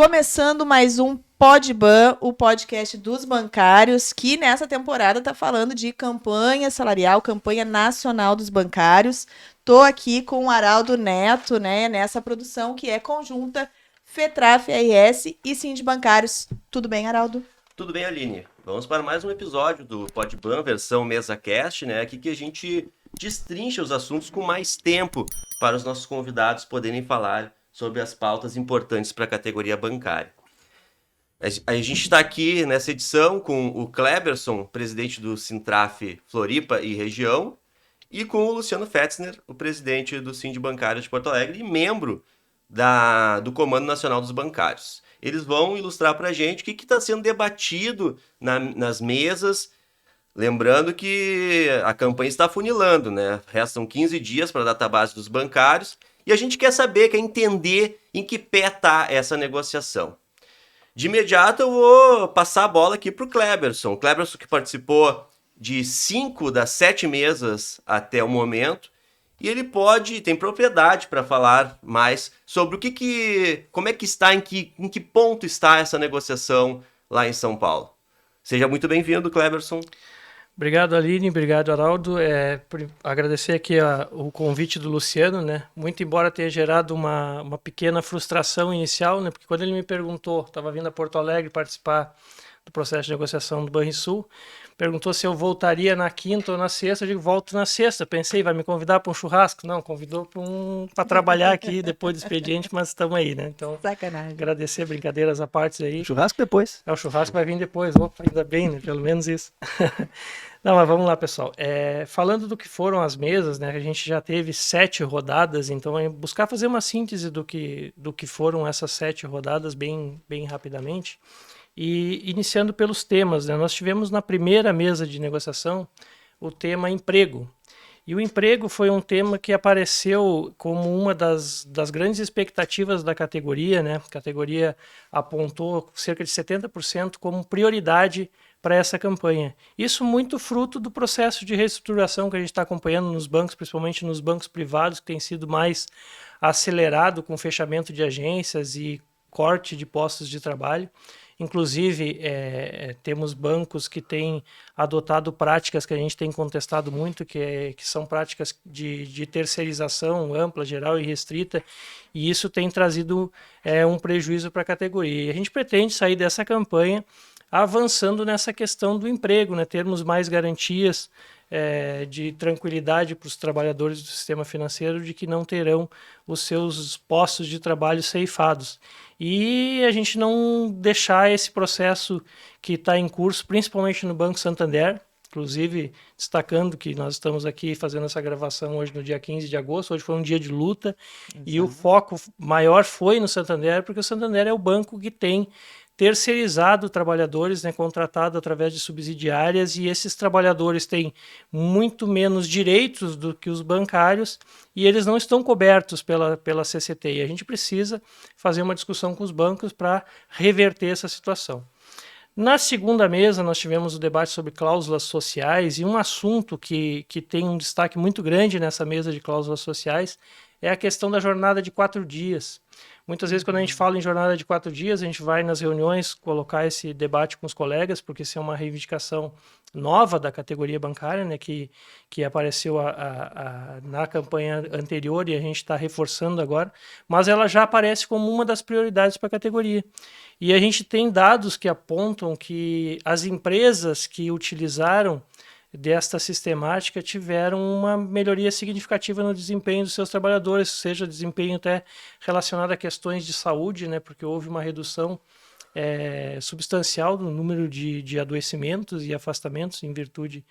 Começando mais um PodBan, o podcast dos bancários, que nessa temporada está falando de campanha salarial, campanha nacional dos bancários. Estou aqui com o Araldo Neto, né, nessa produção que é conjunta FETRAF, RS e Sindibancários. Tudo bem, Araldo? Tudo bem, Aline? Vamos para mais um episódio do PodBan, versão MesaCast, né? Aqui que a gente destrincha os assuntos com mais tempo para os nossos convidados poderem falar sobre as pautas importantes para a categoria bancária. A gente está aqui nessa edição com o Kleberson, presidente do Sintraf Floripa e região, e com o Luciano Fetzner, o presidente do Sindibancário de Porto Alegre e membro do Comando Nacional dos Bancários. Eles vão ilustrar para a gente o que está sendo debatido nas mesas. Lembrando que a campanha está funilando, né? Restam 15 dias para a database dos bancários e a gente quer entender em que pé está essa negociação. De imediato eu vou passar a bola aqui para o Kleberson. Kleberson que participou de 5 das 7 mesas até o momento. E ele tem propriedade para falar mais sobre como é que está, em que ponto está essa negociação lá em São Paulo. Seja muito bem-vindo, Kleberson. Obrigado, Aline, obrigado, Araldo. Por agradecer aqui o convite do Luciano, né? Muito embora tenha gerado uma pequena frustração inicial, né? Porque quando ele me perguntou, estava vindo a Porto Alegre participar do processo de negociação do Banrisul, perguntou se eu voltaria na quinta ou na sexta. Eu digo, volto na sexta. Pensei, vai me convidar para um churrasco? Não, convidou para trabalhar aqui depois do expediente, mas estamos aí, né? Então, sacanagem. Agradecer, brincadeiras à parte aí. Churrasco depois. O churrasco vai vir depois. Opa, ainda bem, né? Pelo menos isso. Não, mas vamos lá, pessoal. Falando do que foram as mesas, né? A gente já teve 7 rodadas, então é buscar fazer uma síntese do que foram essas 7 rodadas bem rapidamente. E iniciando pelos temas, né? Nós tivemos na primeira mesa de negociação o tema emprego. E o emprego foi um tema que apareceu como uma das grandes expectativas da categoria, né? A categoria apontou cerca de 70% como prioridade para essa campanha. Isso muito fruto do processo de reestruturação que a gente está acompanhando nos bancos, principalmente nos bancos privados, que tem sido mais acelerado com fechamento de agências e corte de postos de trabalho. Inclusive, temos bancos que têm adotado práticas que a gente tem contestado muito, que são práticas de terceirização ampla, geral e restrita, e isso tem trazido um prejuízo para a categoria. E a gente pretende sair dessa campanha avançando nessa questão do emprego, né? Termos mais garantias de tranquilidade para os trabalhadores do sistema financeiro de que não terão os seus postos de trabalho ceifados. E a gente não deixar esse processo que está em curso, principalmente no Banco Santander, inclusive destacando que nós estamos aqui fazendo essa gravação hoje no dia 15 de agosto, hoje foi um dia de luta. Exato. E o foco maior foi no Santander, porque o Santander é o banco que tem terceirizado trabalhadores, né, contratado através de subsidiárias, e esses trabalhadores têm muito menos direitos do que os bancários e eles não estão cobertos pela CCT. E a gente precisa fazer uma discussão com os bancos para reverter essa situação. Na segunda mesa, nós tivemos o debate sobre cláusulas sociais, e um assunto que tem um destaque muito grande nessa mesa de cláusulas sociais é a questão da jornada de 4 dias. Muitas vezes, quando a gente fala em jornada de 4 dias, a gente vai nas reuniões colocar esse debate com os colegas, porque isso é uma reivindicação nova da categoria bancária, né, que apareceu na campanha anterior e a gente está reforçando agora, mas ela já aparece como uma das prioridades para a categoria. E a gente tem dados que apontam que as empresas que utilizaram desta sistemática tiveram uma melhoria significativa no desempenho dos seus trabalhadores, seja desempenho até relacionado a questões de saúde, né, porque houve uma redução substancial no número de adoecimentos e afastamentos em virtude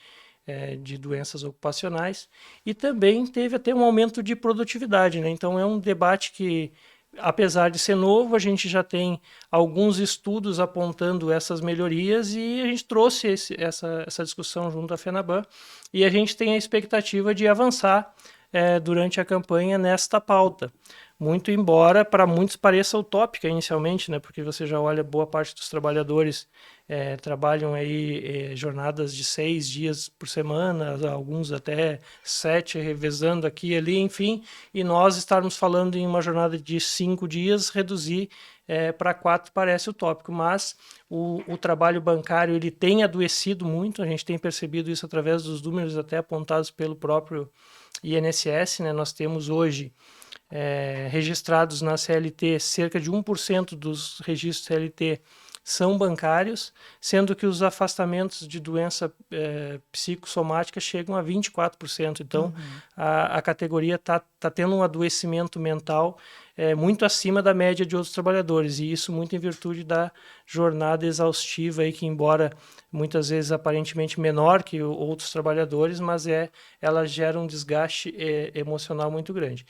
de doenças ocupacionais, e também teve até um aumento de produtividade, né? Então é um debate que, apesar de ser novo, a gente já tem alguns estudos apontando essas melhorias e a gente trouxe essa discussão junto à FENABAN e a gente tem a expectativa de avançar durante a campanha nesta pauta. Muito embora para muitos pareça utópica inicialmente, né? Porque você já olha, boa parte dos trabalhadores trabalham aí jornadas de 6 dias por semana, alguns até 7, revezando aqui e ali, enfim, e nós estarmos falando em uma jornada de 5 dias, reduzir para 4 parece utópico, mas o trabalho bancário ele tem adoecido muito, a gente tem percebido isso através dos números até apontados pelo próprio INSS, né? Nós temos hoje registrados na CLT, cerca de 1% dos registros CLT são bancários, sendo que os afastamentos de doença psicossomática chegam a 24%. Então, a categoria está tendo um adoecimento mental muito acima da média de outros trabalhadores, e isso muito em virtude da jornada exaustiva, aí, que embora muitas vezes aparentemente menor que outros trabalhadores, mas ela gera um desgaste emocional muito grande.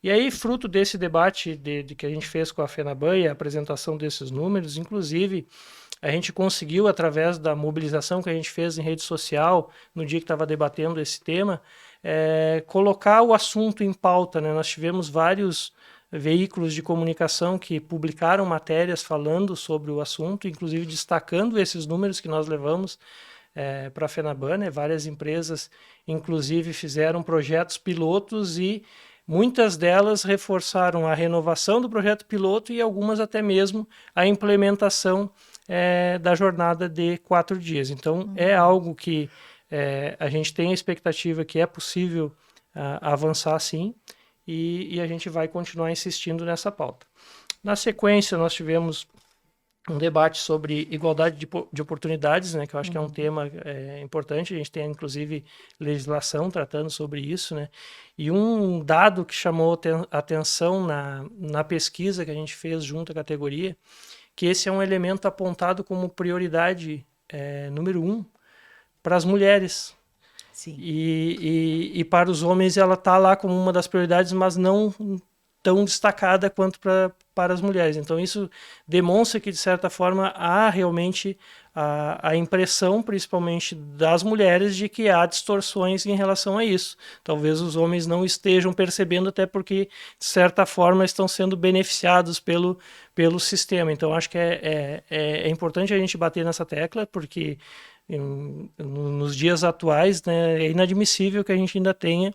E aí, fruto desse debate que a gente fez com a FENABAN e a apresentação desses números, inclusive, a gente conseguiu, através da mobilização que a gente fez em rede social, no dia que estava debatendo esse tema, colocar o assunto em pauta, né? Nós tivemos vários veículos de comunicação que publicaram matérias falando sobre o assunto, inclusive destacando esses números que nós levamos para a FENABAN, né? Várias empresas, inclusive, fizeram projetos pilotos e muitas delas reforçaram a renovação do projeto piloto e algumas até mesmo a implementação da jornada de 4 dias. Então, é algo que a gente tem a expectativa que é possível avançar sim, e a gente vai continuar insistindo nessa pauta. Na sequência, nós tivemos um debate sobre igualdade de oportunidades, né, que eu acho que é um tema importante. A gente tem, inclusive, legislação tratando sobre isso, né? E um dado que chamou atenção na pesquisa que a gente fez junto à categoria, que esse é um elemento apontado como prioridade número 1 para as mulheres. Sim. E para os homens ela está lá como uma das prioridades, mas não tão destacada quanto para as mulheres. Então isso demonstra que, de certa forma, há realmente a impressão, principalmente das mulheres, de que há distorções em relação a isso. Talvez os homens não estejam percebendo, até porque, de certa forma, estão sendo beneficiados pelo sistema. Então acho que é importante a gente bater nessa tecla, porque nos dias atuais, né, é inadmissível que a gente ainda tenha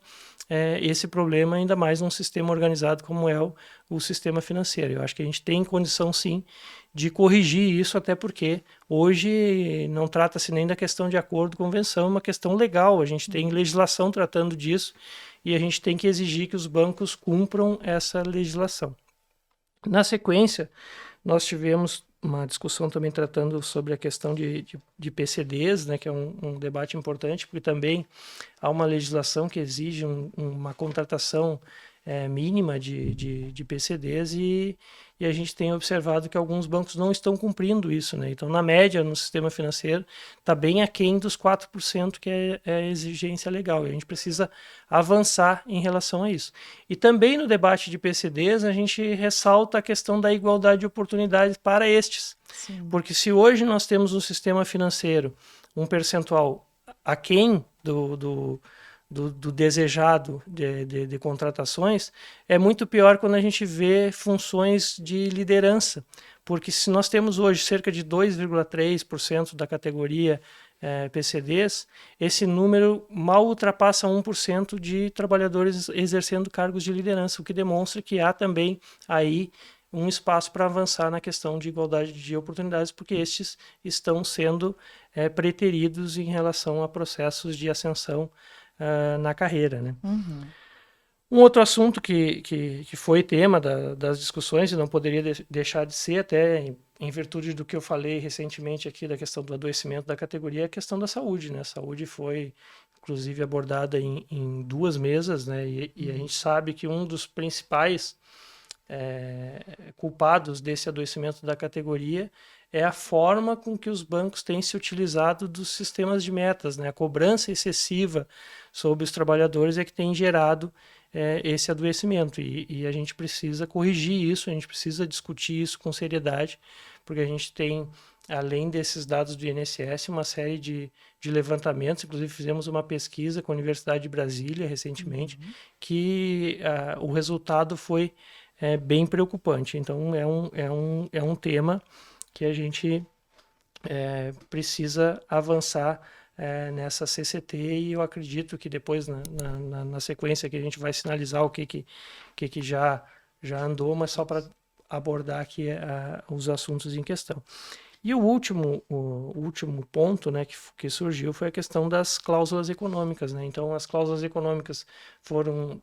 esse problema, ainda mais num sistema organizado como é o sistema financeiro. Eu acho que a gente tem condição, sim, de corrigir isso, até porque hoje não trata-se nem da questão de acordo, convenção, é uma questão legal. A gente tem legislação tratando disso e a gente tem que exigir que os bancos cumpram essa legislação. Na sequência, nós tivemos uma discussão também tratando sobre a questão de PCDs, né, que é um debate importante, porque também há uma legislação que exige uma contratação mínima de PCDs e a gente tem observado que alguns bancos não estão cumprindo isso, né? Então, na média, no sistema financeiro, está bem aquém dos 4% que é a exigência legal. E a gente precisa avançar em relação a isso. E também no debate de PCDs, a gente ressalta a questão da igualdade de oportunidades para estes. Sim. Porque se hoje nós temos no sistema financeiro um percentual aquém do desejado de contratações, é muito pior quando a gente vê funções de liderança, porque se nós temos hoje cerca de 2,3% da categoria PCDs, esse número mal ultrapassa 1% de trabalhadores exercendo cargos de liderança, o que demonstra que há também aí um espaço para avançar na questão de igualdade de oportunidades, porque estes estão sendo preteridos em relação a processos de ascensão na carreira, né? Uhum. Um outro assunto que foi tema das discussões e não poderia deixar de ser, até em virtude do que eu falei recentemente aqui da questão do adoecimento da categoria, é a questão da saúde, né? A saúde foi, inclusive, abordada em 2 mesas, né? E a gente sabe que um dos principais culpados desse adoecimento da categoria é a forma com que os bancos têm se utilizado dos sistemas de metas, né? A cobrança excessiva sobre os trabalhadores é que tem gerado esse adoecimento. E a gente precisa corrigir isso, a gente precisa discutir isso com seriedade, porque a gente tem, além desses dados do INSS, uma série de levantamentos. Inclusive, fizemos uma pesquisa com a Universidade de Brasília recentemente, que o resultado foi bem preocupante. Então, é um tema que a gente precisa avançar nessa CCT, e eu acredito que depois, na sequência, que a gente vai sinalizar o que já andou, mas só para abordar aqui os assuntos em questão. E o último ponto, né, que surgiu foi a questão das cláusulas econômicas, né? Então, as cláusulas econômicas foram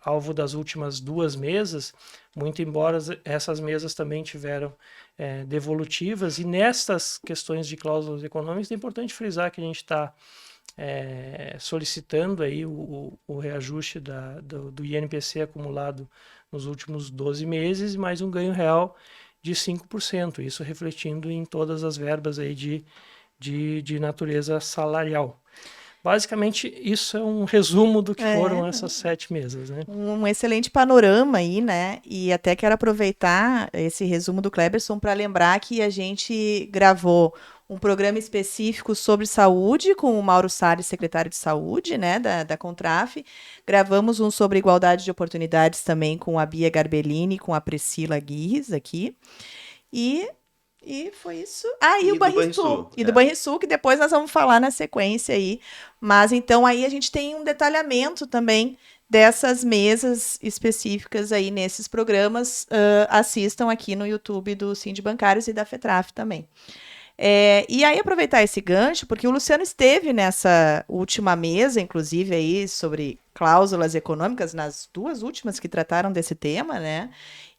alvo das últimas 2 mesas, muito embora essas mesas também tiveram devolutivas, e nessas questões de cláusulas econômicas é importante frisar que a gente está solicitando aí o reajuste do INPC acumulado nos últimos 12 meses, mais um ganho real de 5%, isso refletindo em todas as verbas aí de natureza salarial. Basicamente, isso é um resumo do que foram essas 7 mesas, né? Um excelente panorama aí, né? E até quero aproveitar esse resumo do Cleberson para lembrar que a gente gravou um programa específico sobre saúde com o Mauro Salles, secretário de saúde, né, da Contraf. Gravamos um sobre igualdade de oportunidades também com a Bia Garbellini, com a Priscila Guirres aqui. E foi isso. E o Banrisul. E do Banrisul, que depois nós vamos falar na sequência aí. Mas então aí a gente tem um detalhamento também dessas mesas específicas aí nesses programas. Assistam aqui no YouTube do Sind Bancários e da FETRAF também. E aí aproveitar esse gancho, porque o Luciano esteve nessa última mesa, inclusive aí sobre cláusulas econômicas, nas 2 últimas que trataram desse tema, né?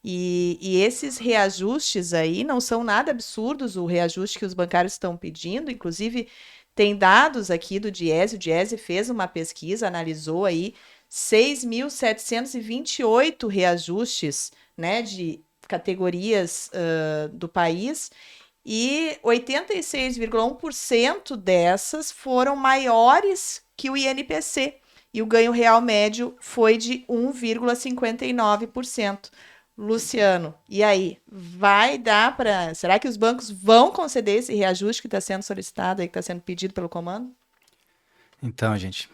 E esses reajustes aí não são nada absurdos, o reajuste que os bancários estão pedindo, inclusive tem dados aqui do Diese, o Diese fez uma pesquisa, analisou aí 6.728 reajustes, né, de categorias do país, e 86,1% dessas foram maiores que o INPC, e o ganho real médio foi de 1,59%. Luciano, e aí? Vai dar para... Será que os bancos vão conceder esse reajuste que está sendo solicitado, aí, que está sendo pedido pelo comando? Então, gente,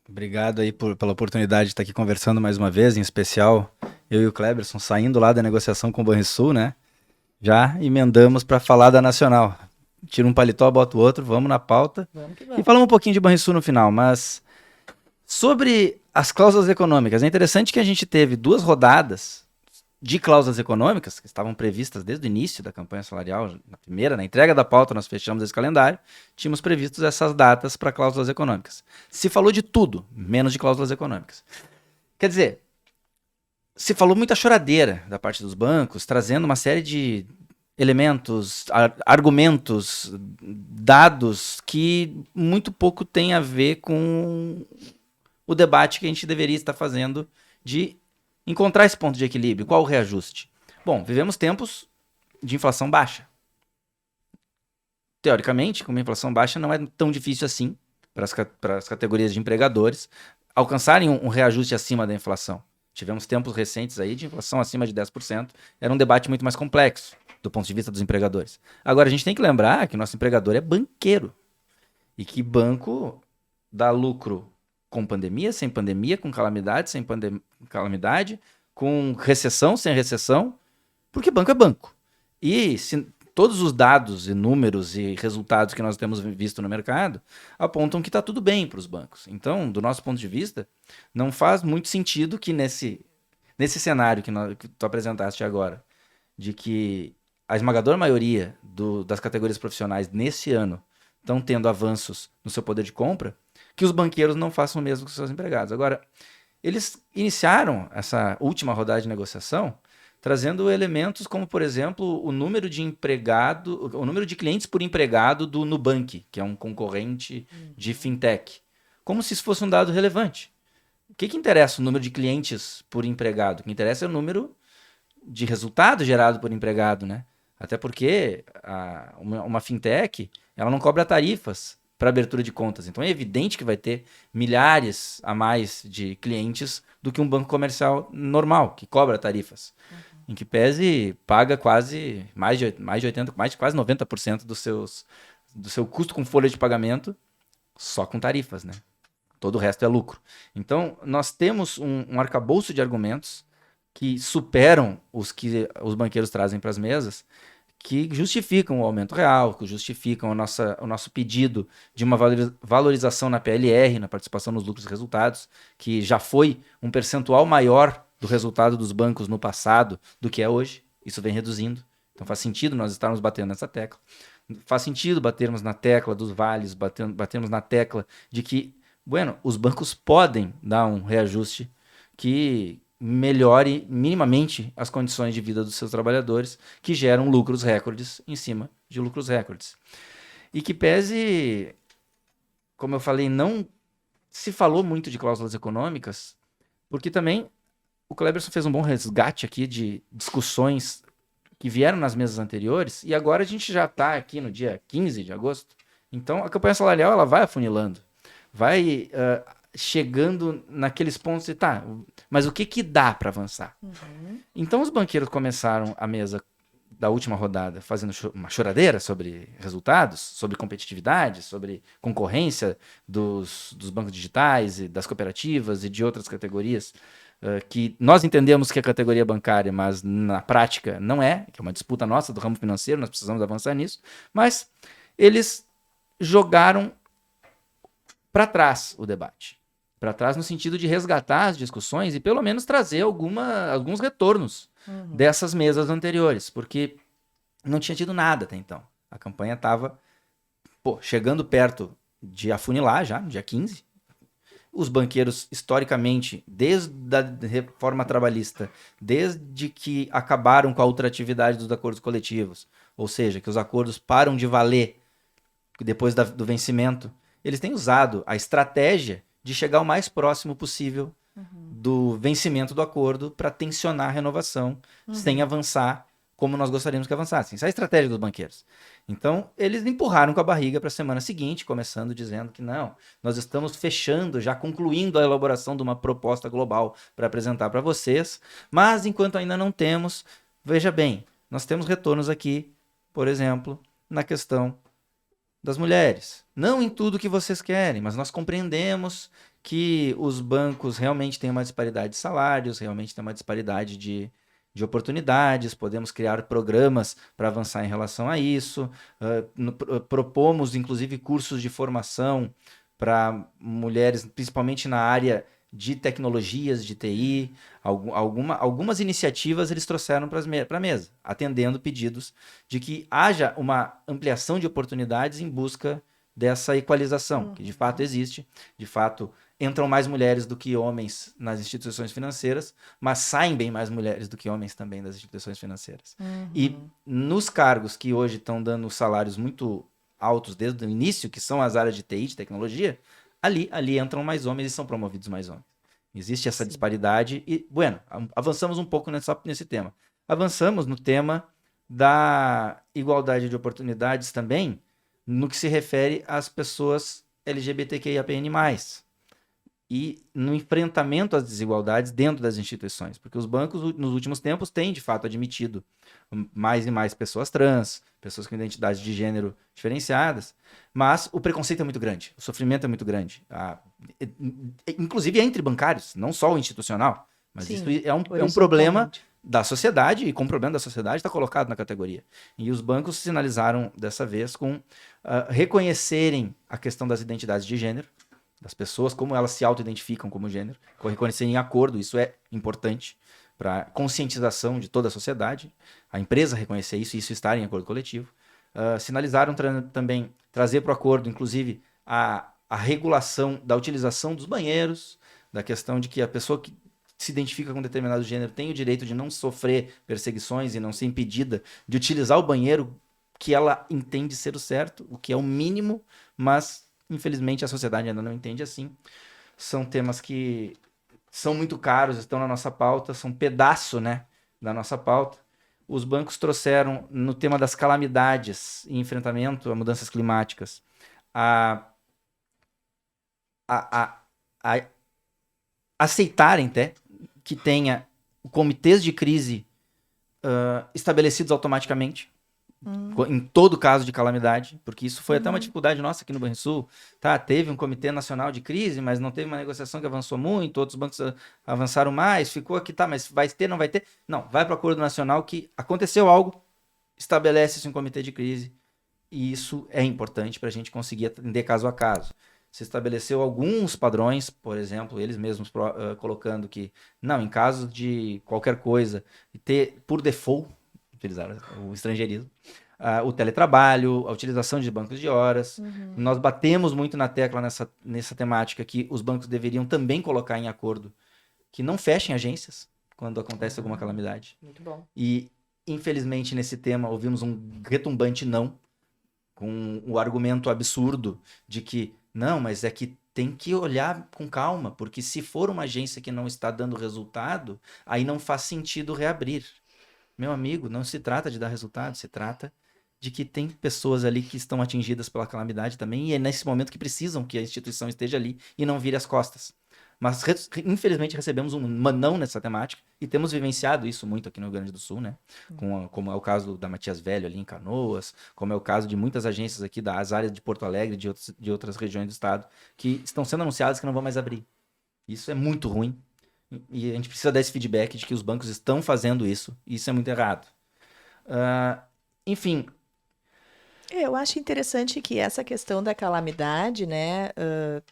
obrigado aí pela oportunidade de estar aqui conversando mais uma vez, em especial eu e o Cleberson saindo lá da negociação com o Banrisul, né? Já emendamos para falar da Nacional. Tira um paletó, bota o outro, vamos na pauta. Vamos que vamos. E falamos um pouquinho de Banrisul no final, mas sobre as cláusulas econômicas, é interessante que a gente teve 2 rodadas de cláusulas econômicas, que estavam previstas desde o início da campanha salarial, na entrega da pauta nós fechamos esse calendário, tínhamos previstos essas datas para cláusulas econômicas. Se falou de tudo, menos de cláusulas econômicas. Quer dizer, se falou muita choradeira da parte dos bancos, trazendo uma série de elementos, argumentos, dados que muito pouco tem a ver com o debate que a gente deveria estar fazendo de encontrar esse ponto de equilíbrio. Qual o reajuste? Bom, vivemos tempos de inflação baixa. Teoricamente, com uma inflação baixa, não é tão difícil assim para as categorias de empregadores alcançarem um reajuste acima da inflação. Tivemos tempos recentes aí de inflação acima de 10%. Era um debate muito mais complexo do ponto de vista dos empregadores. Agora, a gente tem que lembrar que o nosso empregador é banqueiro. E que banco dá lucro com pandemia, sem pandemia, com calamidade, sem calamidade, com recessão, sem recessão, porque banco é banco. E todos os dados e números e resultados que nós temos visto no mercado apontam que está tudo bem para os bancos. Então, do nosso ponto de vista, não faz muito sentido que nesse cenário que tu apresentaste agora, de que a esmagadora maioria das categorias profissionais nesse ano estão tendo avanços no seu poder de compra, que os banqueiros não façam o mesmo com seus empregados. Agora, eles iniciaram essa última rodada de negociação trazendo elementos como, por exemplo, o número de clientes por empregado do Nubank, que é um concorrente de fintech, como se isso fosse um dado relevante. O que interessa o número de clientes por empregado? O que interessa é o número de resultado gerado por empregado, né? Até porque uma fintech, ela não cobra tarifas para abertura de contas. Então é evidente que vai ter milhares a mais de clientes do que um banco comercial normal, que cobra tarifas. Em que pese paga quase mais de 80%, mais de quase 90% do seu custo com folha de pagamento só com tarifas, né? Todo o resto é lucro. Então, nós temos um arcabouço de argumentos que superam os que os banqueiros trazem para as mesas, que justificam o aumento real, que justificam o nosso pedido de uma valorização na PLR, na participação nos lucros e resultados, que já foi um percentual maior do resultado dos bancos no passado do que é hoje. isso vem reduzindo. Então faz sentido nós estarmos batendo nessa tecla. Faz sentido batermos na tecla dos vales, batermos na tecla de que, os bancos podem dar um reajuste que melhore minimamente as condições de vida dos seus trabalhadores, que geram lucros recordes em cima de lucros recordes. E que pese, como eu falei, não se falou muito de cláusulas econômicas, porque também o Cleberson fez um bom resgate aqui de discussões que vieram nas mesas anteriores, e agora a gente já está aqui no dia 15 de agosto. Então, a campanha salarial ela vai afunilando, vai chegando naqueles pontos de, tá, mas o que dá para avançar? Então, os banqueiros começaram a mesa da última rodada fazendo uma choradeira sobre resultados, sobre competitividade, sobre concorrência dos bancos digitais e das cooperativas e de outras categorias, que nós entendemos que é categoria bancária, mas na prática não é, que é uma disputa nossa do ramo financeiro, nós precisamos avançar nisso, mas eles jogaram para trás o debate. Para trás no sentido de resgatar as discussões e pelo menos trazer alguns retornos dessas mesas anteriores, porque não tinha tido nada até então. A campanha estava chegando perto de afunilar já, no dia 15. Os banqueiros, historicamente, desde a reforma trabalhista, desde que acabaram com a ultratividade dos acordos coletivos, ou seja, que os acordos param de valer depois do vencimento, eles têm usado a estratégia de chegar o mais próximo possível do vencimento do acordo para tensionar a renovação, sem avançar como nós gostaríamos que avançassem. Essa é a estratégia dos banqueiros. Então, eles empurraram com a barriga para a semana seguinte, começando dizendo que não, nós estamos fechando, já concluindo a elaboração de uma proposta global para apresentar para vocês, mas enquanto ainda não temos, veja bem, nós temos retornos aqui, por exemplo, na questão das mulheres. Não em tudo que vocês querem, mas nós compreendemos que os bancos realmente têm uma disparidade de salários, realmente tem uma disparidade de oportunidades, podemos criar programas para avançar em relação a isso, propomos inclusive cursos de formação para mulheres, principalmente na área de tecnologias, de TI, algumas iniciativas eles trouxeram para a mesa, atendendo pedidos de que haja uma ampliação de oportunidades em busca dessa equalização, que de fato existe, de fato entram mais mulheres do que homens nas instituições financeiras, mas saem bem mais mulheres do que homens também das instituições financeiras. E nos cargos que hoje estão dando salários muito altos desde o início, que são as áreas de TI, de tecnologia, ali entram mais homens e são promovidos mais homens. Existe essa disparidade e, avançamos um pouco nesse tema. Avançamos no tema da igualdade de oportunidades também, no que se refere às pessoas LGBTQIAPN+. E no enfrentamento às desigualdades dentro das instituições, porque os bancos nos últimos tempos têm de fato admitido mais e mais pessoas trans, pessoas com identidade de gênero diferenciadas, mas o preconceito é muito grande, o sofrimento é muito grande, inclusive entre bancários, não só o institucional, mas sim, isso é um problema da sociedade, e como problema da sociedade está colocado na categoria. E os bancos sinalizaram dessa vez com reconhecerem a questão das identidades de gênero, das pessoas, como elas se auto-identificam como gênero, reconhecer em acordo, isso é importante para conscientização de toda a sociedade, a empresa reconhecer isso e isso estar em acordo coletivo. Sinalizaram também trazer para o acordo, inclusive, a regulação da utilização dos banheiros, da questão de que a pessoa que se identifica com determinado gênero tem o direito de não sofrer perseguições e não ser impedida de utilizar o banheiro que ela entende ser o certo, o que é o mínimo, mas infelizmente a sociedade ainda não entende assim. São temas que são muito caros, estão na nossa pauta, são um pedaço, da nossa pauta. Os bancos trouxeram no tema das calamidades e enfrentamento a mudanças climáticas a aceitarem até que tenha comitês de crise estabelecidos automaticamente, em todo caso de calamidade, porque isso foi até uma dificuldade nossa aqui no Banrisul. Teve um comitê nacional de crise, mas não teve uma negociação que avançou muito, outros bancos avançaram mais, ficou aqui, mas vai ter, não vai ter? Não, vai para o acordo nacional que aconteceu algo, estabelece-se um comitê de crise, e isso é importante para a gente conseguir atender caso a caso. Se estabeleceu alguns padrões, por exemplo, eles mesmos colocando que, não, em caso de qualquer coisa, ter por default, utilizar o estrangeirismo. O teletrabalho, a utilização de bancos de horas. Nós batemos muito na tecla nessa temática que os bancos deveriam também colocar em acordo que não fechem agências quando acontece alguma calamidade. Muito bom. E, infelizmente, nesse tema, ouvimos um retumbante não, com o argumento absurdo de que, não, mas é que tem que olhar com calma, porque se for uma agência que não está dando resultado, aí não faz sentido reabrir. Meu amigo, não se trata de dar resultado, se trata de que tem pessoas ali que estão atingidas pela calamidade também, e é nesse momento que precisam que a instituição esteja ali e não vire as costas. Mas, infelizmente, recebemos um não nessa temática e temos vivenciado isso muito aqui no Rio Grande do Sul, né? Como é o caso da Matias Velho ali em Canoas, como é o caso de muitas agências aqui das áreas de Porto Alegre e de outras regiões do estado que estão sendo anunciadas que não vão mais abrir. Isso é muito ruim e a gente precisa dar esse feedback de que os bancos estão fazendo isso e isso é muito errado. Enfim... Eu acho interessante que essa questão da calamidade, né,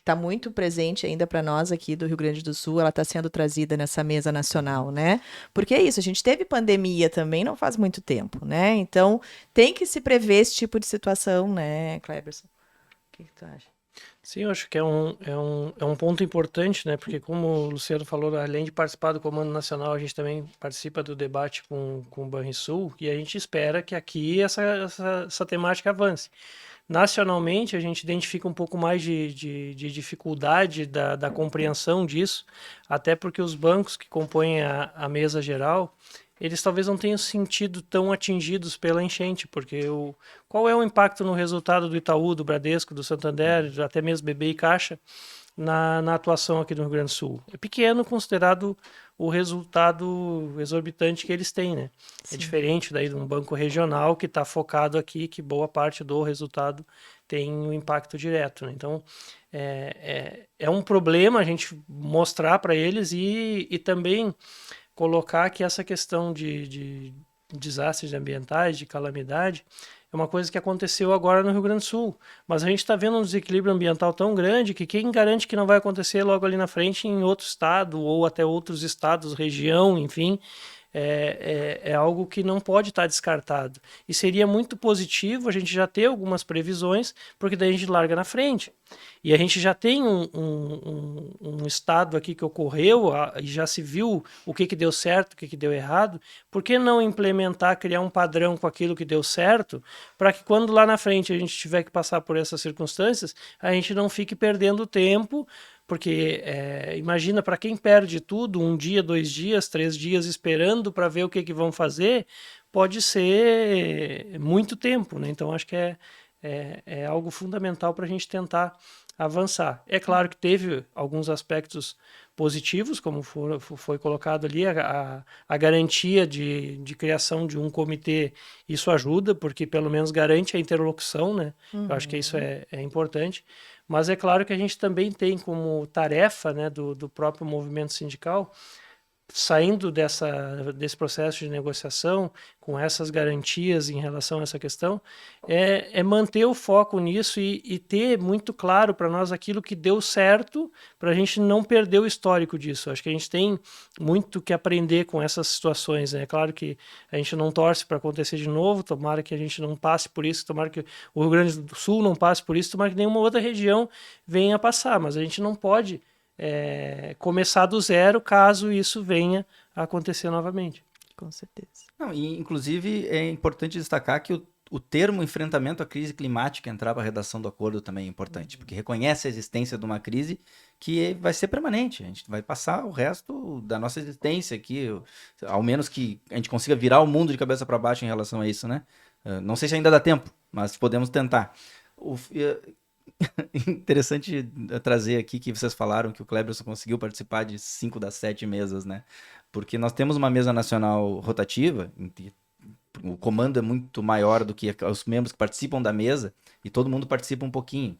tá muito presente ainda para nós aqui do Rio Grande do Sul, ela está sendo trazida nessa mesa nacional, né? Porque é isso, a gente teve pandemia também não faz muito tempo, né? Então, tem que se prever esse tipo de situação, né, Cleberson? O que tu acha? Sim, eu acho que é um ponto importante, né? Porque como o Luciano falou, além de participar do Comando Nacional, a gente também participa do debate com o Banrisul e a gente espera que aqui essa temática avance. Nacionalmente, a gente identifica um pouco mais de dificuldade da compreensão disso, até porque os bancos que compõem a mesa geral, eles talvez não tenham sentido tão atingidos pela enchente, porque qual é o impacto no resultado do Itaú, do Bradesco, do Santander, até mesmo BB e Caixa, na atuação aqui no Rio Grande do Sul? É pequeno considerado o resultado exorbitante que eles têm, né? Sim. É diferente daí de um banco regional que está focado aqui, que boa parte do resultado tem um impacto direto, né? Então, é um problema a gente mostrar para eles e também colocar que essa questão de desastres ambientais, de calamidade, é uma coisa que aconteceu agora no Rio Grande do Sul. Mas a gente está vendo um desequilíbrio ambiental tão grande que quem garante que não vai acontecer logo ali na frente em outro estado ou até outros estados, região, enfim, é algo que não pode estar descartado. E seria muito positivo a gente já ter algumas previsões, porque daí a gente larga na frente. E a gente já tem um estado aqui que ocorreu, e já se viu o que deu certo, o que deu errado. Por que não implementar, criar um padrão com aquilo que deu certo, para que quando lá na frente a gente tiver que passar por essas circunstâncias, a gente não fique perdendo tempo, porque imagina, para quem perde tudo, 1 dia, 2 dias, 3 dias esperando para ver o que vão fazer, pode ser muito tempo, né? Então acho que é algo fundamental para a gente tentar avançar. É claro que teve alguns aspectos positivos, como foi colocado ali, a garantia de criação de um comitê, isso ajuda, porque pelo menos garante a interlocução, né? Eu acho que isso é importante. Mas é claro que a gente também tem como tarefa, né, do próprio movimento sindical, saindo desse processo de negociação, com essas garantias em relação a essa questão, é manter o foco nisso e ter muito claro para nós aquilo que deu certo, para a gente não perder o histórico disso. Acho que a gente tem muito que aprender com essas situações, né? É claro que a gente não torce para acontecer de novo, tomara que a gente não passe por isso, tomara que o Rio Grande do Sul não passe por isso, tomara que nenhuma outra região venha a passar, mas a gente não pode começar do zero caso isso venha a acontecer novamente. Com certeza. Não, e, inclusive, é importante destacar que o termo enfrentamento à crise climática entrar para a redação do acordo também é importante, porque reconhece a existência de uma crise que vai ser permanente. A gente vai passar o resto da nossa existência aqui, ao menos que a gente consiga virar o mundo de cabeça para baixo em relação a isso, né? Não sei se ainda dá tempo, mas podemos tentar. Interessante trazer aqui que vocês falaram que o Cleberson conseguiu participar de 5 das 7 mesas, né? Porque nós temos uma mesa nacional rotativa, o comando é muito maior do que os membros que participam da mesa, e todo mundo participa um pouquinho.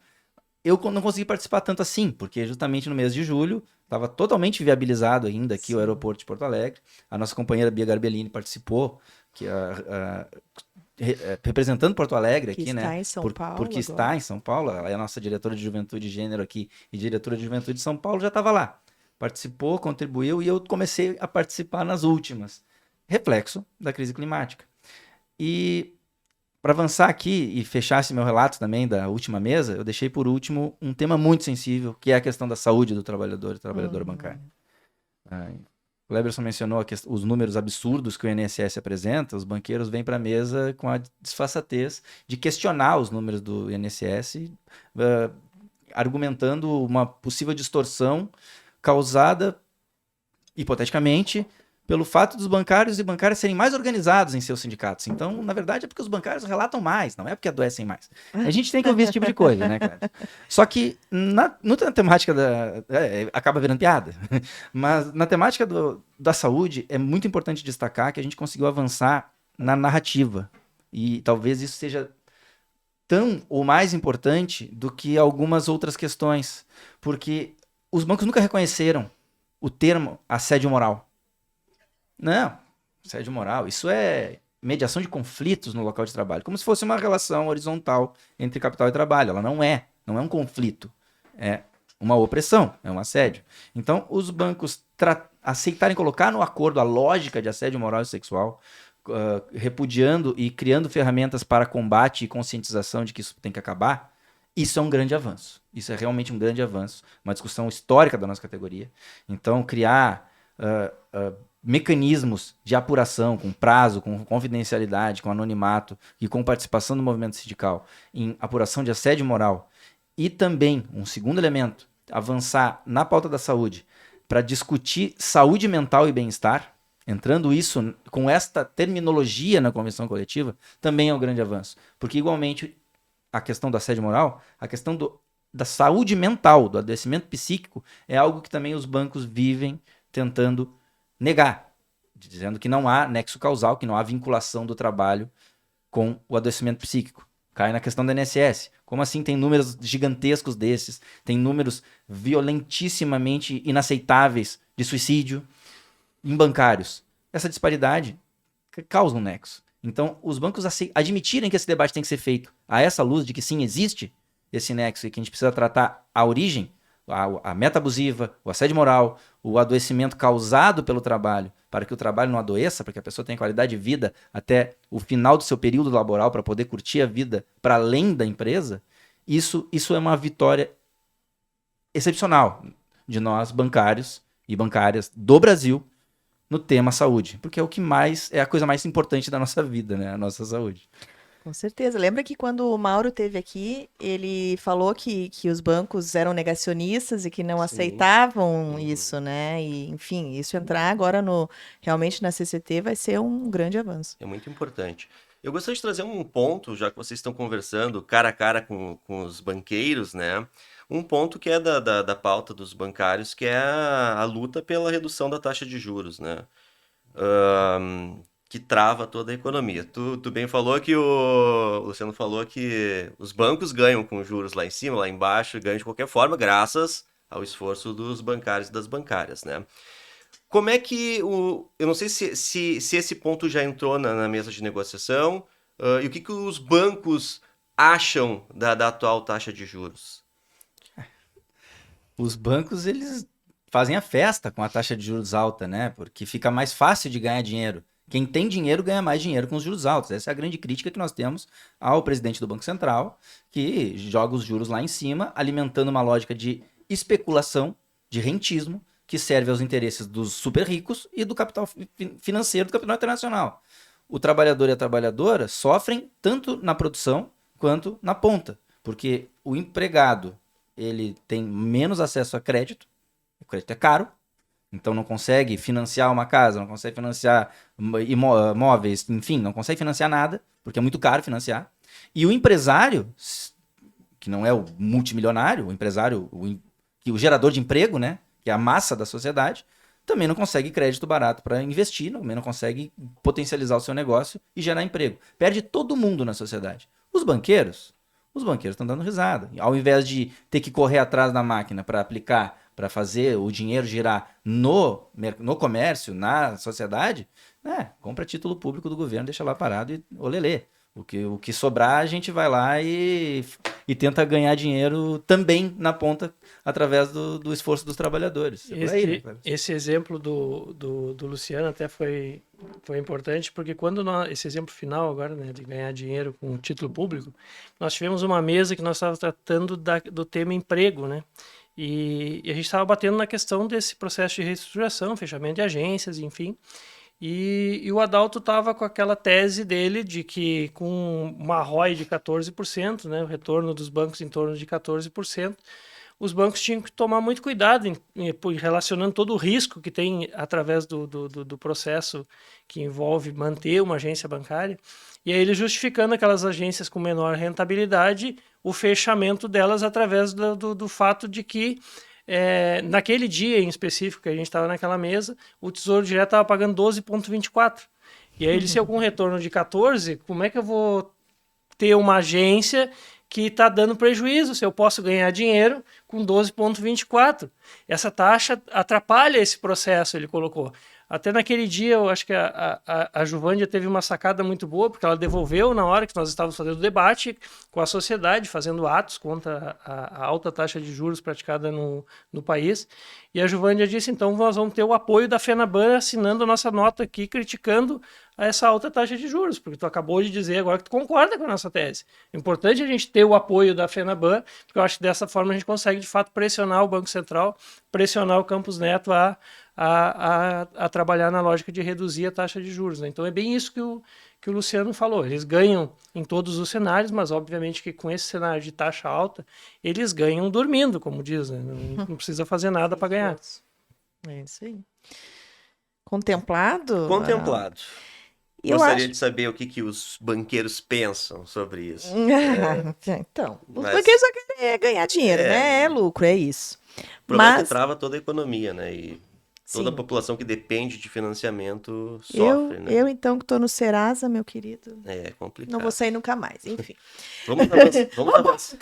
Eu não consegui participar tanto assim, porque justamente no mês de julho estava totalmente viabilizado ainda aqui o aeroporto de Porto Alegre. A nossa companheira Bia Garbellini participou, que representando Porto Alegre aqui, está né? Em São Paulo porque agora. está em São Paulo, ela é a nossa diretora de Juventude e Gênero aqui, e diretora de Juventude de São Paulo já estava lá. Participou, contribuiu, e eu comecei a participar nas últimas. Reflexo da crise climática. E para avançar aqui e fechar esse meu relato também da última mesa, eu deixei por último um tema muito sensível, que é a questão da saúde do trabalhador e trabalhadora bancária. O Leberson mencionou os números absurdos que o INSS apresenta. Os banqueiros vêm para a mesa com a desfaçatez de questionar os números do INSS, argumentando uma possível distorção causada, hipoteticamente, pelo fato dos bancários e bancárias serem mais organizados em seus sindicatos. Então, na verdade, é porque os bancários relatam mais, não é porque adoecem mais. A gente tem que ouvir esse tipo de coisa, né, cara? Só que na temática acaba virando piada. Mas na temática da saúde, é muito importante destacar que a gente conseguiu avançar na narrativa. E talvez isso seja tão ou mais importante do que algumas outras questões. Porque os bancos nunca reconheceram o termo assédio moral. Não, assédio moral, isso é mediação de conflitos no local de trabalho, como se fosse uma relação horizontal entre capital e trabalho. Ela não é um conflito, é uma opressão, é um assédio. Então, os bancos aceitarem colocar no acordo a lógica de assédio moral e sexual, repudiando e criando ferramentas para combate e conscientização de que isso tem que acabar, isso é um grande avanço. Isso é realmente um grande avanço, uma discussão histórica da nossa categoria. Então, criar mecanismos de apuração com prazo, com confidencialidade, com anonimato e com participação do movimento sindical em apuração de assédio moral e também, um segundo elemento, avançar na pauta da saúde para discutir saúde mental e bem-estar, entrando isso com esta terminologia na convenção coletiva, também é um grande avanço. Porque, igualmente, a questão do assédio moral, a questão da saúde mental, do adoecimento psíquico, é algo que também os bancos vivem tentando negar, dizendo que não há nexo causal, que não há vinculação do trabalho com o adoecimento psíquico. Cai na questão da INSS. Como assim tem números gigantescos desses? Tem números violentissimamente inaceitáveis de suicídio em bancários. Essa disparidade causa um nexo. Então, os bancos admitirem que esse debate tem que ser feito a essa luz de que sim, existe esse nexo e que a gente precisa tratar a origem, a meta abusiva, o assédio moral, o adoecimento causado pelo trabalho, para que o trabalho não adoeça, para que a pessoa tenha qualidade de vida até o final do seu período laboral, para poder curtir a vida para além da empresa, isso é uma vitória excepcional de nós, bancários e bancárias do Brasil, no tema saúde, porque é a coisa mais importante da nossa vida, né? A nossa saúde. Com certeza. Lembra que quando o Mauro esteve aqui, ele falou que os bancos eram negacionistas e que não aceitavam isso, né? E, enfim, isso entrar agora realmente na CCT vai ser um grande avanço. É muito importante. Eu gostaria de trazer um ponto, já que vocês estão conversando cara a cara com os banqueiros, né? Um ponto que é da pauta dos bancários, que é a luta pela redução da taxa de juros, né? Que trava toda a economia. Tu bem falou que o Luciano falou que os bancos ganham com juros lá em cima, lá embaixo, ganham de qualquer forma, graças ao esforço dos bancários e das bancárias, né? Como é que eu não sei se esse ponto já entrou na mesa de negociação, e o que os bancos acham da atual taxa de juros? Os bancos, eles fazem a festa com a taxa de juros alta, né? Porque fica mais fácil de ganhar dinheiro. Quem tem dinheiro ganha mais dinheiro com os juros altos. Essa é a grande crítica que nós temos ao presidente do Banco Central, que joga os juros lá em cima, alimentando uma lógica de especulação, de rentismo, que serve aos interesses dos super ricos e do capital financeiro do capital internacional. O trabalhador e a trabalhadora sofrem tanto na produção quanto na ponta, porque o empregado ele tem menos acesso a crédito, o crédito é caro, então não consegue financiar uma casa, não consegue financiar imóveis, enfim, não consegue financiar nada, porque é muito caro financiar. E o empresário, que não é o multimilionário, o empresário, o gerador de emprego, né, que é a massa da sociedade, também não consegue crédito barato para investir, também não consegue potencializar o seu negócio e gerar emprego. Perde todo mundo na sociedade. Os banqueiros estão dando risada. Ao invés de ter que correr atrás da máquina para aplicar, para fazer o dinheiro girar no comércio, na sociedade, compra título público do governo, deixa lá parado e olelê. O que sobrar, a gente vai lá e e tenta ganhar dinheiro também na ponta através do esforço dos trabalhadores. É por aí, né, Cleber? Esse exemplo do Luciano até foi importante, porque esse exemplo final agora, né, de ganhar dinheiro com título público, nós tivemos uma mesa que nós estávamos tratando do tema emprego, né? E a gente estava batendo na questão desse processo de reestruturação, fechamento de agências, enfim. E o Adalto estava com aquela tese dele de que com uma ROI de 14%, né, o retorno dos bancos em torno de 14%, os bancos tinham que tomar muito cuidado relacionando todo o risco que tem através do processo que envolve manter uma agência bancária. E aí ele justificando aquelas agências com menor rentabilidade, o fechamento delas através do fato de que naquele dia em específico que a gente estava naquela mesa, o Tesouro Direto estava pagando 12,24. E aí ele disse, com um retorno de 14, como é que eu vou ter uma agência que está dando prejuízo se eu posso ganhar dinheiro com 12,24? Essa taxa atrapalha esse processo, ele colocou. Até naquele dia, eu acho que a Juvândia teve uma sacada muito boa, porque ela devolveu na hora que nós estávamos fazendo o debate com a sociedade, fazendo atos contra a alta taxa de juros praticada no país. E a Juvândia disse, então nós vamos ter o apoio da FENABAN assinando a nossa nota aqui, criticando essa alta taxa de juros, porque tu acabou de dizer agora que tu concorda com a nossa tese. É importante a gente ter o apoio da FENABAN, porque eu acho que dessa forma a gente consegue, de fato, pressionar o Banco Central, pressionar o Campos Neto a trabalhar na lógica de reduzir a taxa de juros, né? Então é bem isso que o Luciano falou. Eles ganham em todos os cenários, mas obviamente que com esse cenário de taxa alta, eles ganham dormindo, como diz, né? Não precisa fazer nada para ganhar. É isso aí. Contemplado? Contemplado. Eu Gostaria de saber o que os banqueiros pensam sobre isso. Então, os Mas- banqueiros só querem ganhar dinheiro, né? É lucro, é isso. O problema é que Mas trava toda a economia, né? E toda a sim, população que depende de financiamento sofre, né? eu então que tô no Serasa, meu querido, É complicado. não vou sair nunca mais. Enfim. Vamos avançar. Vamos avançar.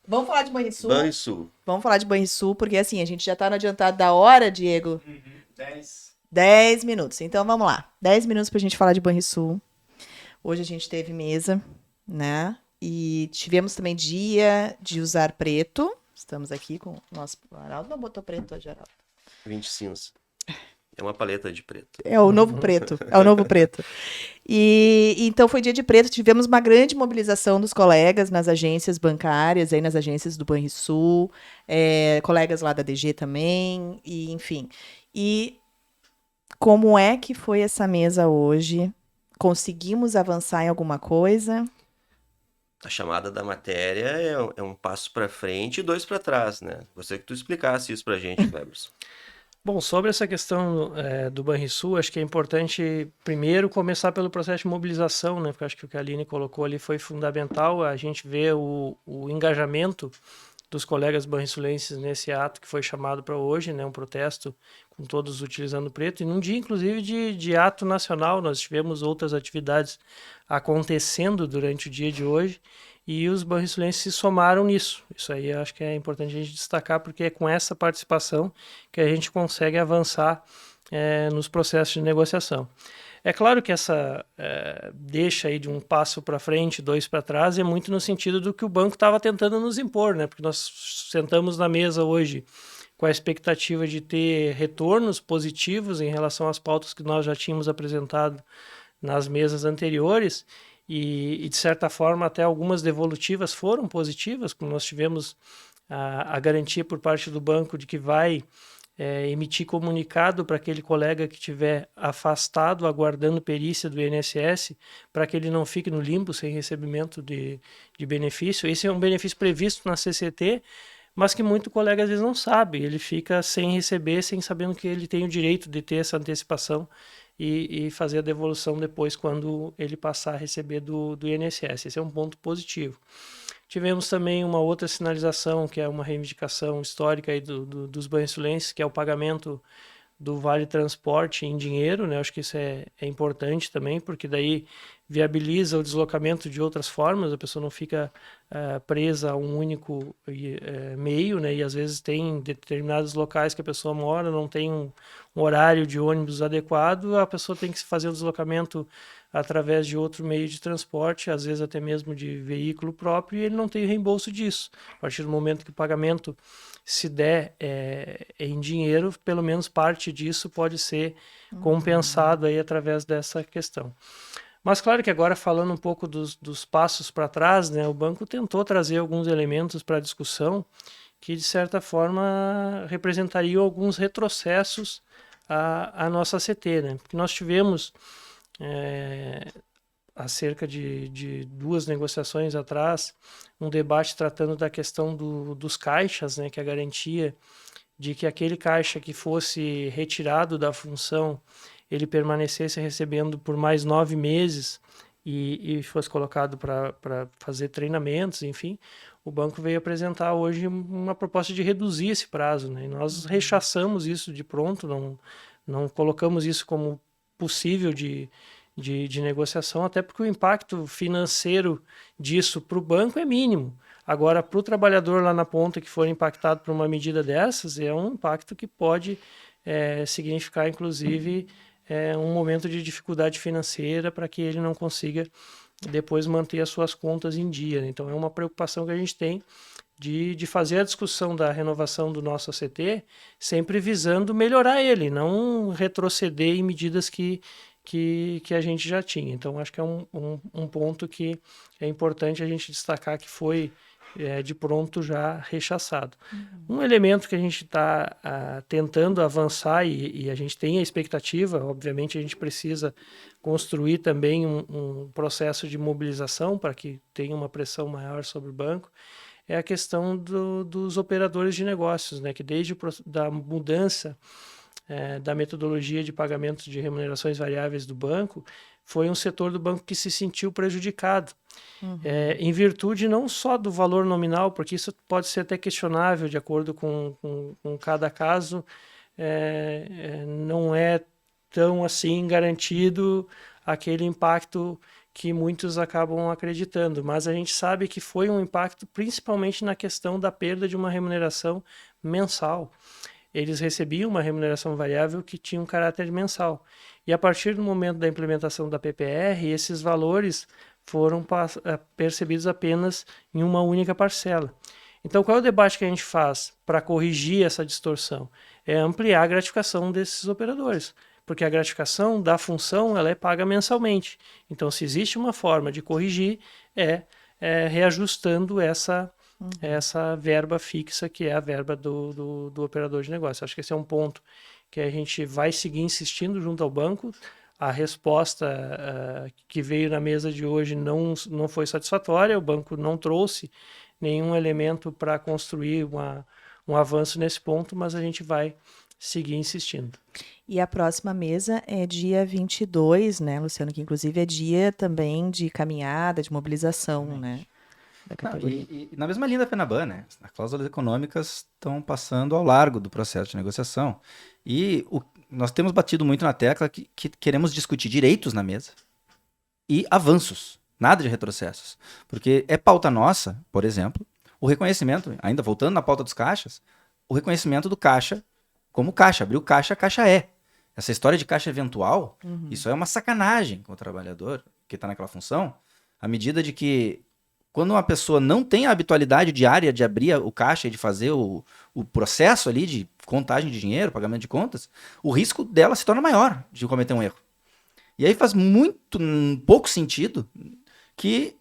Vamos falar de Banrisul. Banrisul. Vamos falar de Banrisul, porque assim, a gente já tá no adiantado da hora, Diego. 10 minutos. Então vamos lá. 10 minutos pra gente falar de Banrisul. Hoje a gente teve mesa, né? E tivemos também dia de usar preto. Estamos aqui com o nosso... O Araldo não botou preto hoje, Araldo. 20 cinza. É uma paleta de preto. É o novo preto. É o novo preto. E então foi dia de preto. Tivemos uma grande mobilização dos colegas nas agências bancárias, aí nas agências do Banrisul, colegas lá da DG também, e enfim. E como é que foi essa mesa hoje? Conseguimos avançar em alguma coisa? A chamada da matéria é um passo para frente e 2 para trás, né? Gostaria que tu explicasse isso pra gente, Cleberson. Bom, sobre essa questão do Banrisul, acho que é importante primeiro começar pelo processo de mobilização, né? Porque acho que o que a Aline colocou ali foi fundamental, a gente vê o engajamento dos colegas banrisulenses nesse ato que foi chamado para hoje, né? Um protesto com todos utilizando preto, e num dia, inclusive, de ato nacional, nós tivemos outras atividades acontecendo durante o dia de hoje, e os banrisulenses se somaram nisso. Isso aí eu acho que é importante a gente destacar, porque é com essa participação que a gente consegue avançar nos processos de negociação. É claro que essa deixa aí de um passo para frente, 2 para trás, é muito no sentido do que o banco estava tentando nos impor, né? Porque nós sentamos na mesa hoje com a expectativa de ter retornos positivos em relação às pautas que nós já tínhamos apresentado nas mesas anteriores, e de certa forma até algumas devolutivas foram positivas, como nós tivemos a garantia por parte do banco de que vai emitir comunicado para aquele colega que estiver afastado, aguardando perícia do INSS, para que ele não fique no limbo sem recebimento de benefício. Esse é um benefício previsto na CCT, mas que muito colega às vezes não sabe. Ele fica sem receber, sem sabendo que ele tem o direito de ter essa antecipação e fazer a devolução depois quando ele passar a receber do INSS. Esse é um ponto positivo. Tivemos também uma outra sinalização, que é uma reivindicação histórica aí dos banrisulenses, que é o pagamento do Vale Transporte em dinheiro, né? Acho que isso é importante também, porque daí viabiliza o deslocamento de outras formas, a pessoa não fica presa a um único meio, né? E às vezes tem determinados locais que a pessoa mora, não tem um horário de ônibus adequado, a pessoa tem que fazer o deslocamento através de outro meio de transporte, às vezes até mesmo de veículo próprio, e ele não tem reembolso disso. A partir do momento que o pagamento se der em dinheiro, pelo menos parte disso pode ser compensado aí através dessa questão. Mas claro que agora, falando um pouco dos passos para trás, né, o banco tentou trazer alguns elementos para a discussão que, de certa forma, representariam alguns retrocessos à nossa CT, né? Porque nós tivemos, há cerca de 2 negociações atrás, um debate tratando da questão dos caixas, né? Que é a garantia de que aquele caixa que fosse retirado da função, ele permanecesse recebendo por mais 9 meses e fosse colocado para fazer treinamentos, enfim. O banco veio apresentar hoje uma proposta de reduzir esse prazo, né? E nós rechaçamos isso de pronto, não colocamos isso como possível de negociação, até porque o impacto financeiro disso para o banco é mínimo. Agora, para o trabalhador lá na ponta que for impactado por uma medida dessas, é um impacto que pode significar, inclusive, um momento de dificuldade financeira para que ele não consiga depois manter as suas contas em dia, né? Então, é uma preocupação que a gente tem de fazer a discussão da renovação do nosso ACT sempre visando melhorar ele, não retroceder em medidas que a gente já tinha. Então, acho que é um ponto que é importante a gente destacar que foi de pronto já rechaçado. Um elemento que a gente está tentando avançar e a gente tem a expectativa, obviamente a gente precisa construir também um processo de mobilização para que tenha uma pressão maior sobre o banco, é a questão dos operadores de negócios, né? Que desde da mudança da metodologia de pagamento de remunerações variáveis do banco, foi um setor do banco que se sentiu prejudicado. Em virtude não só do valor nominal, porque isso pode ser até questionável de acordo com cada caso, não é tão assim garantido aquele impacto que muitos acabam acreditando, mas a gente sabe que foi um impacto principalmente na questão da perda de uma remuneração mensal. Eles recebiam uma remuneração variável que tinha um caráter mensal. E a partir do momento da implementação da PPR, esses valores foram percebidos apenas em uma única parcela. Então, qual é o debate que a gente faz para corrigir essa distorção? É ampliar a gratificação desses operadores, porque a gratificação da função ela é paga mensalmente. Então, se existe uma forma de corrigir, reajustando essa verba fixa, que é a verba do operador de negócio. Acho que esse é um ponto que a gente vai seguir insistindo junto ao banco. A resposta que veio na mesa de hoje não foi satisfatória, o banco não trouxe nenhum elemento para construir um avanço nesse ponto, mas a gente vai seguir insistindo. E a próxima mesa é dia 22, né, Luciano? Que inclusive é dia também de caminhada, de mobilização, né? E na mesma linha da FENABAN, né? As cláusulas econômicas estão passando ao largo do processo de negociação. E nós temos batido muito na tecla que queremos discutir direitos na mesa e avanços, nada de retrocessos. Porque é pauta nossa, por exemplo, o reconhecimento, ainda voltando na pauta dos caixas, o reconhecimento do caixa como caixa. Abriu caixa, caixa é. Essa história de caixa eventual, isso é uma sacanagem com o trabalhador que está naquela função, à medida de que quando uma pessoa não tem a habitualidade diária de abrir o caixa e de fazer o processo ali de contagem de dinheiro, pagamento de contas, o risco dela se torna maior de cometer um erro. E aí faz pouco sentido que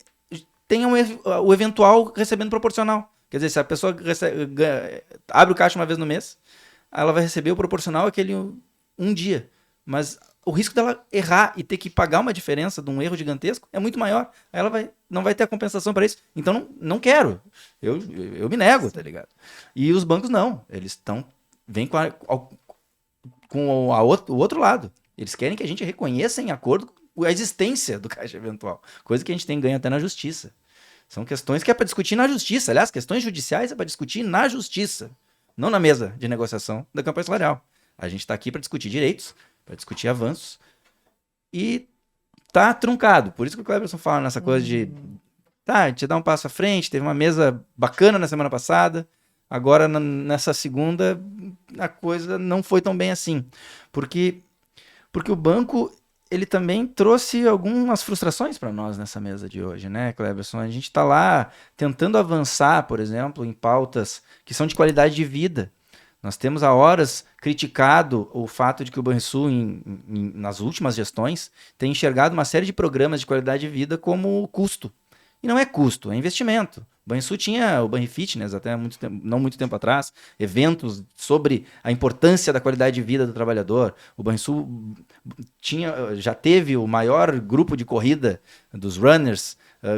tenha o eventual recebendo proporcional. Quer dizer, se a pessoa abre o caixa uma vez no mês, ela vai receber o proporcional aquele um dia. Mas o risco dela errar e ter que pagar uma diferença de um erro gigantesco é muito maior. Aí ela não vai ter a compensação para isso. Então, não quero. Eu me nego, tá ligado? E os bancos não. Eles vêm com o outro lado. Eles querem que a gente reconheça em acordo a existência do caixa eventual. Coisa que a gente tem ganho até na justiça. São questões que é para discutir na justiça. Aliás, questões judiciais é para discutir na justiça. Não na mesa de negociação da campanha salarial. A gente está aqui para discutir direitos, para discutir avanços, e tá truncado. Por isso que o Cleberson fala nessa coisa de a gente dá um passo à frente, teve uma mesa bacana na semana passada, agora nessa segunda a coisa não foi tão bem assim. Porque o banco, ele também trouxe algumas frustrações para nós nessa mesa de hoje, né, Cleberson? A gente está lá tentando avançar, por exemplo, em pautas que são de qualidade de vida. Nós temos há horas criticado o fato de que o Banrisul, nas últimas gestões, tem enxergado uma série de programas de qualidade de vida como custo. E não é custo, é investimento. O Banrisul tinha o Banrifitness até não muito tempo atrás, eventos sobre a importância da qualidade de vida do trabalhador. O Banrisul já teve o maior grupo de corrida dos runners,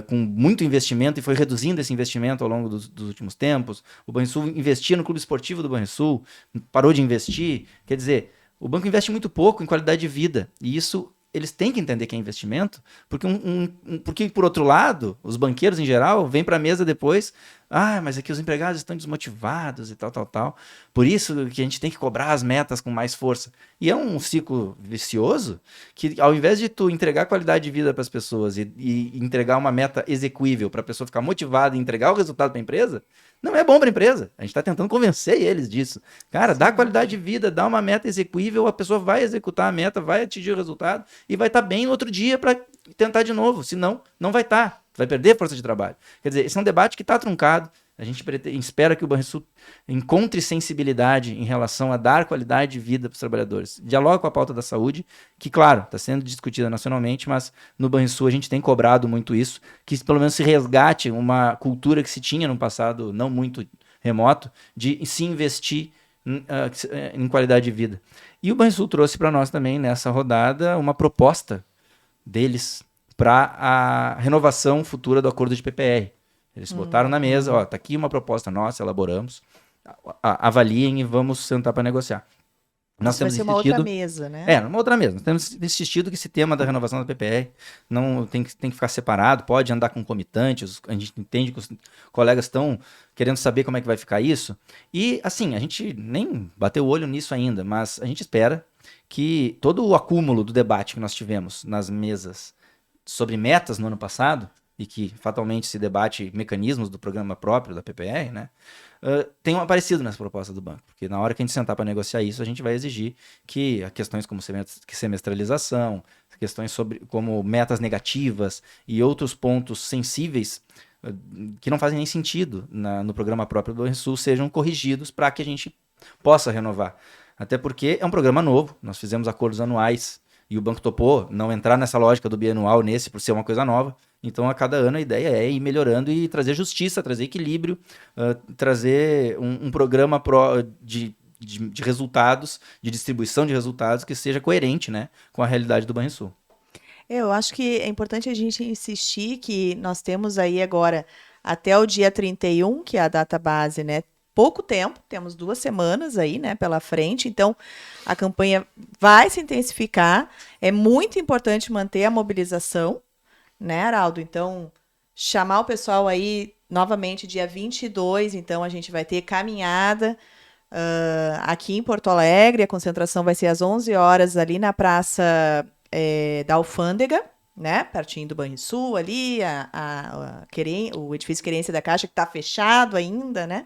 com muito investimento, e foi reduzindo esse investimento ao longo dos últimos tempos. O Banrisul investia no clube esportivo do Banrisul, parou de investir. Quer dizer, o banco investe muito pouco em qualidade de vida, e isso eles têm que entender que é investimento, porque por outro lado, os banqueiros em geral vêm para a mesa depois, mas aqui os empregados estão desmotivados e tal. Por isso que a gente tem que cobrar as metas com mais força. E é um ciclo vicioso que, ao invés de tu entregar qualidade de vida para as pessoas e entregar uma meta execuível para a pessoa ficar motivada e entregar o resultado para a empresa, não é bom para a empresa. A gente está tentando convencer eles disso. Cara, dá qualidade de vida, dá uma meta execuível, a pessoa vai executar a meta, vai atingir o resultado e vai estar bem no outro dia para tentar de novo. Senão, não vai estar. Vai perder força de trabalho. Quer dizer, esse é um debate que está truncado. A gente espera que o Banrisul encontre sensibilidade em relação a dar qualidade de vida para os trabalhadores. Dialoga com a pauta da saúde, que, claro, está sendo discutida nacionalmente, mas no Banrisul a gente tem cobrado muito isso, que pelo menos se resgate uma cultura que se tinha no passado não muito remoto, de se investir em qualidade de vida. E o Banrisul trouxe para nós também, nessa rodada, uma proposta deles para a renovação futura do acordo de PPR. Eles botaram na mesa, tá aqui uma proposta nossa, elaboramos, avaliem e vamos sentar para negociar. Nós Isso vai ser uma outra mesa, né? Uma outra mesa. Nós temos insistido que esse tema da renovação da PPR não tem que ficar separado, pode andar concomitante, a gente entende que os colegas estão querendo saber como é que vai ficar isso. E, assim, a gente nem bateu o olho nisso ainda, mas a gente espera que todo o acúmulo do debate que nós tivemos nas mesas sobre metas no ano passado, e que fatalmente se debate mecanismos do programa próprio da PPR, né, tenham aparecido nessa proposta do banco. Porque na hora que a gente sentar para negociar isso, a gente vai exigir que questões como semestralização, questões como metas negativas e outros pontos sensíveis que não fazem nem sentido no programa próprio do Banrisul sejam corrigidos para que a gente possa renovar. Até porque é um programa novo, nós fizemos acordos anuais e o banco topou não entrar nessa lógica do bianual por ser uma coisa nova. Então, a cada ano, a ideia é ir melhorando e trazer justiça, trazer equilíbrio, trazer um programa de resultados, de distribuição de resultados que seja coerente, né, com a realidade do Banrisul. Eu acho que é importante a gente insistir que nós temos aí agora até o dia 31, que é a data base, né? Pouco tempo, temos 2 semanas aí, né, pela frente, então a campanha vai se intensificar. É muito importante manter a mobilização, né, Araldo? Então, chamar o pessoal aí novamente dia 22, então a gente vai ter caminhada aqui em Porto Alegre, a concentração vai ser às 11 horas ali na Praça da Alfândega, né, pertinho do Banrisul ali, o edifício Querência da Caixa, que está fechado ainda, né?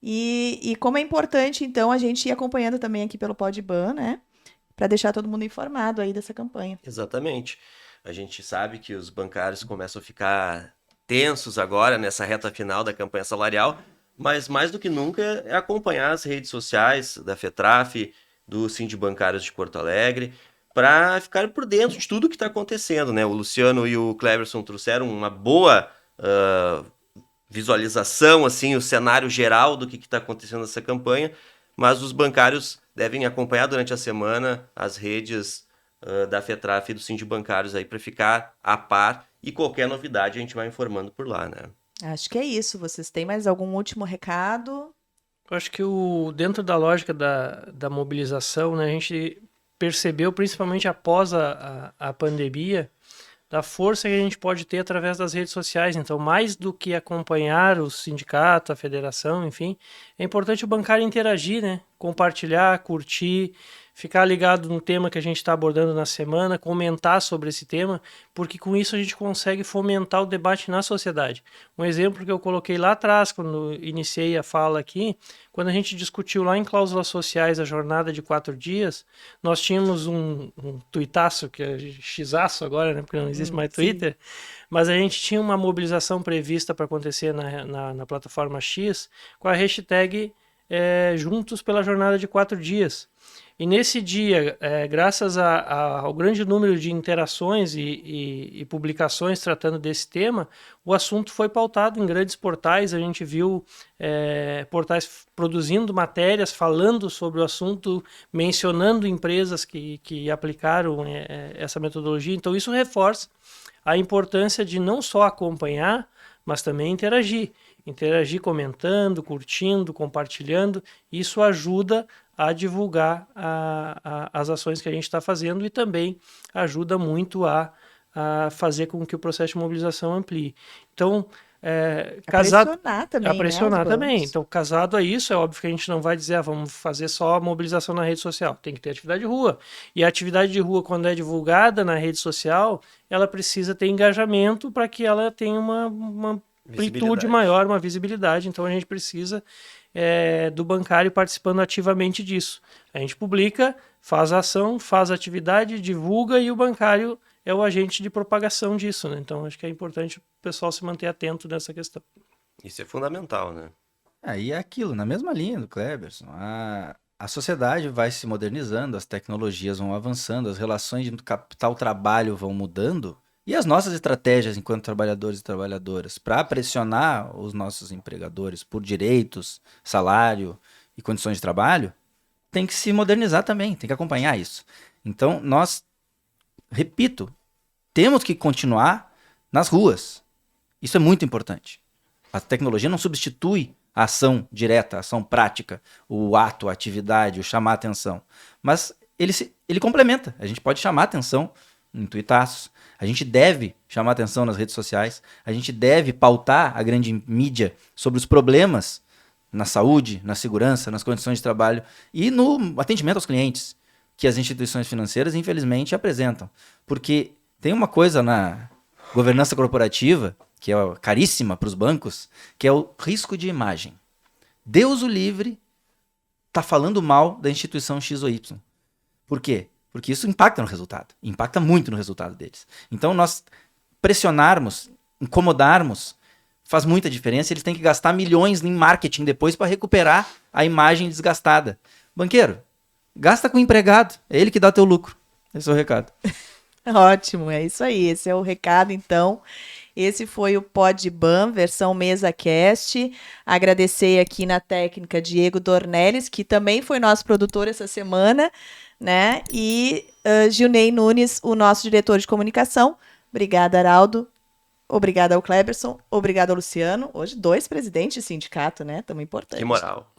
E como é importante, então, a gente ir acompanhando também aqui pelo Podban, né? Para deixar todo mundo informado aí dessa campanha. Exatamente. A gente sabe que os bancários começam a ficar tensos agora nessa reta final da campanha salarial, mas mais do que nunca é acompanhar as redes sociais da FETRAF, do Sindibancários de Porto Alegre, para ficar por dentro de tudo que está acontecendo, né? O Luciano e o Cleberson trouxeram uma boa visualização, assim, o cenário geral do que está acontecendo nessa campanha, mas os bancários devem acompanhar durante a semana as redes da FETRAF e do Sindibancários aí para ficar a par, e qualquer novidade a gente vai informando por lá, né? Acho que é isso. Vocês têm mais algum último recado? Eu acho que dentro da lógica da mobilização, né, a gente percebeu, principalmente após a pandemia, da força que a gente pode ter através das redes sociais. Então, mais do que acompanhar o sindicato, a federação, enfim, é importante o bancário interagir, né, compartilhar, curtir, ficar ligado no tema que a gente está abordando na semana, comentar sobre esse tema, porque com isso a gente consegue fomentar o debate na sociedade. Um exemplo que eu coloquei lá atrás, quando iniciei a fala aqui, quando a gente discutiu lá em cláusulas sociais a jornada de 4 dias, nós tínhamos um tuitaço, que é x-aço agora, né, porque não existe mais Twitter, mas a gente tinha uma mobilização prevista para acontecer na plataforma X com a hashtag Juntos pela Jornada de 4 dias. E nesse dia, graças ao grande número de interações e publicações tratando desse tema, o assunto foi pautado em grandes portais. A gente viu portais produzindo matérias, falando sobre o assunto, mencionando empresas que aplicaram essa metodologia. Então isso reforça a importância de não só acompanhar, mas também interagir. Interagir comentando, curtindo, compartilhando. Isso ajuda a divulgar as ações que a gente está fazendo e também ajuda muito a fazer com que o processo de mobilização amplie. Então, pressionar também, a pressionar né, também. Então, casado a isso, é óbvio que a gente não vai dizer, vamos fazer só a mobilização na rede social. Tem que ter atividade de rua. E a atividade de rua, quando é divulgada na rede social, ela precisa ter engajamento para que ela tenha uma amplitude maior, uma visibilidade. Então, a gente precisa do bancário participando ativamente disso. A gente publica, faz a ação, faz a atividade, divulga e o bancário é o agente de propagação disso, né? Então, acho que é importante o pessoal se manter atento nessa questão. Isso é fundamental, né? Aí é aquilo, na mesma linha do Kleberson. A sociedade vai se modernizando, as tecnologias vão avançando, as relações de capital-trabalho vão mudando, e as nossas estratégias enquanto trabalhadores e trabalhadoras para pressionar os nossos empregadores por direitos, salário e condições de trabalho, tem que se modernizar também, tem que acompanhar isso. Então, nós, repito, temos que continuar nas ruas. Isso é muito importante. A tecnologia não substitui a ação direta, a ação prática, o ato, a atividade, o chamar a atenção. Mas ele complementa. A gente pode chamar a atenção em tuitaços. A gente deve chamar a atenção nas redes sociais. A gente deve pautar a grande mídia sobre os problemas na saúde, na segurança, nas condições de trabalho e no atendimento aos clientes que as instituições financeiras, infelizmente, apresentam. Porque tem uma coisa na governança corporativa que é caríssima para os bancos, que é o risco de imagem. Deus o livre está falando mal da instituição X ou Y. Por quê? Porque isso impacta no resultado. Impacta muito no resultado deles. Então, nós pressionarmos, incomodarmos, faz muita diferença. Eles têm que gastar milhões em marketing depois para recuperar a imagem desgastada. Banqueiro, gasta com o empregado. É ele que dá teu lucro. Esse é o recado. Ótimo, é isso aí. Esse é o recado, então. Esse foi o PodBan, versão MesaCast. Agradecer aqui na técnica Diego Dornelles, que também foi nosso produtor essa semana, né? E Gilney Nunes, o nosso diretor de comunicação. Obrigada, Araldo. Obrigada ao Kleberson. Obrigada ao Luciano. Hoje, 2 presidentes de sindicato, né? Tão importante. Que moral.